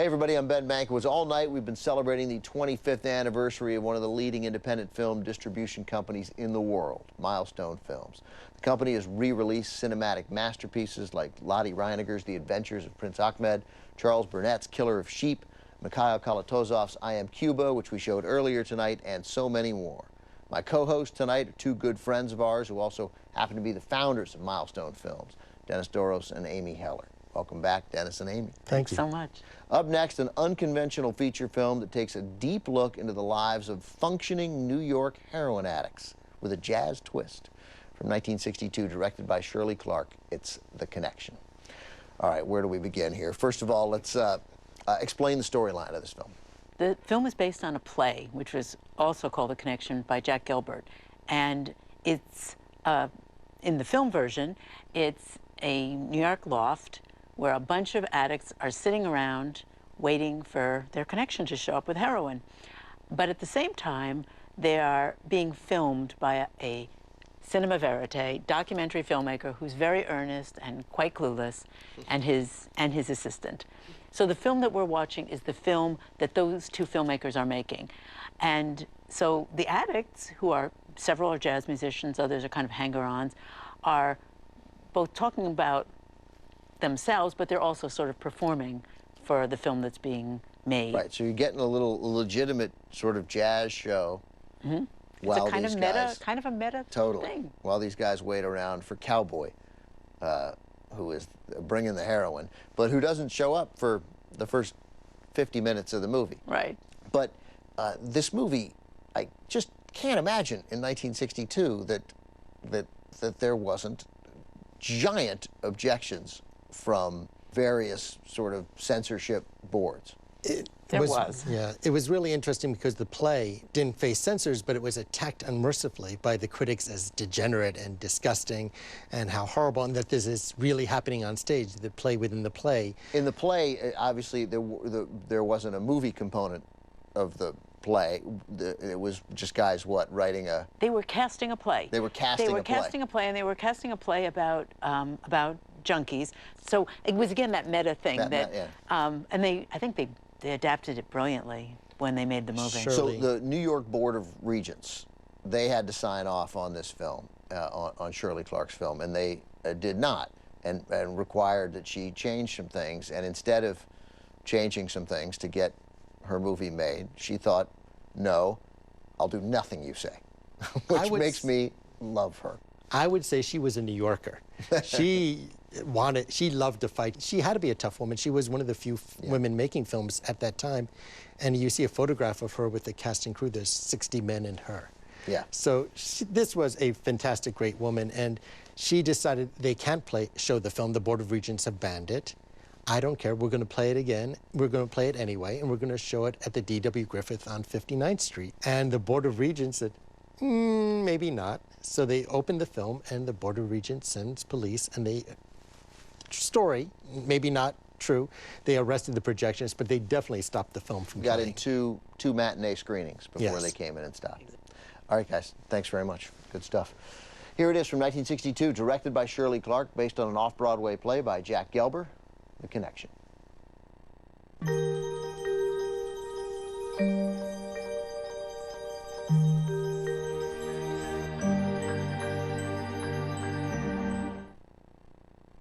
Hey everybody, I'm Ben Mankiewicz. All night we've been celebrating the 25th anniversary of one of the leading independent film distribution companies in the world, Milestone Films. The company has re-released cinematic masterpieces like Lottie Reiniger's The Adventures of Prince Ahmed, Charles Burnett's Killer of Sheep, Mikhail Kalatozov's I Am Cuba, which we showed earlier tonight, and so many more. My co-hosts tonight are two good friends of ours who also happen to be the founders of Milestone Films, Dennis Doros and Amy Heller. Welcome back, Dennis and Amy. Thanks so much. Up next, an unconventional feature film that takes a deep look into the lives of functioning New York heroin addicts with a jazz twist. From 1962, directed by Shirley Clarke, it's The Connection. All right, where do we begin here? First of all, let's explain the storyline of this film. The film is based on a play, which was also called The Connection by Jack Gilbert. And it's, in the film version, it's a New York loft where a bunch of addicts are sitting around waiting for their connection to show up with heroin. But at the same time, they are being filmed by a cinema verite documentary filmmaker who's very earnest and quite clueless, and his assistant. So the film that we're watching is the film that those two filmmakers are making. And so the addicts, who are, several are jazz musicians, others are kind of hanger-ons, are both talking about themselves, but they're also sort of performing for the film that's being made. Right, so you're getting a little legitimate sort of jazz show. Mm-hmm. While it's a kind these of meta, guys, kind of a meta totally, thing. While these guys wait around for Cowboy, who is bringing the heroin, but who doesn't show up for the first 50 minutes of the movie. Right. But this movie, I just can't imagine in 1962 that there wasn't giant objections from various sort of censorship boards. There was. Yeah, it was really interesting because the play didn't face censors, but it was attacked unmercifully by the critics as degenerate and disgusting and how horrible, and that this is really happening on stage, the play within the play. In the play, obviously, there wasn't a movie component of the play. It was just guys, writing a... They were casting a play. They were casting a play. They were casting a play, and they were casting a play about junkies. So it was, again, that meta thing. Yeah. And I think they adapted it brilliantly when they made the movie. Surely. So the New York Board of Regents, they had to sign off on this film, on Shirley Clarke's film, and they did not, and required that she change some things. And instead of changing some things to get her movie made, she thought, no, I'll do nothing you say, which makes me love her. I would say she was a New Yorker. She loved to fight. She had to be a tough woman. She was one of the few women making films at that time. And you see a photograph of her with the cast and crew. There's 60 men and her. Yeah. So this was a fantastic, great woman. And she decided they can't show the film. The Board of Regents have banned it. I don't care. We're going to play it again. We're going to play it anyway. And we're going to show it at the D.W. Griffith on 59th Street. And the Board of Regents said, maybe not. So they opened the film, and the Board of Regents sends police, and they, story, maybe not true, they arrested the projectionists, but they definitely stopped the film from Got playing. in two matinee screenings before they came in and stopped it. All right, guys, thanks very much. Good stuff. Here it is from 1962, directed by Shirley Clarke, based on an off-Broadway play by Jack Gelber, The Connection.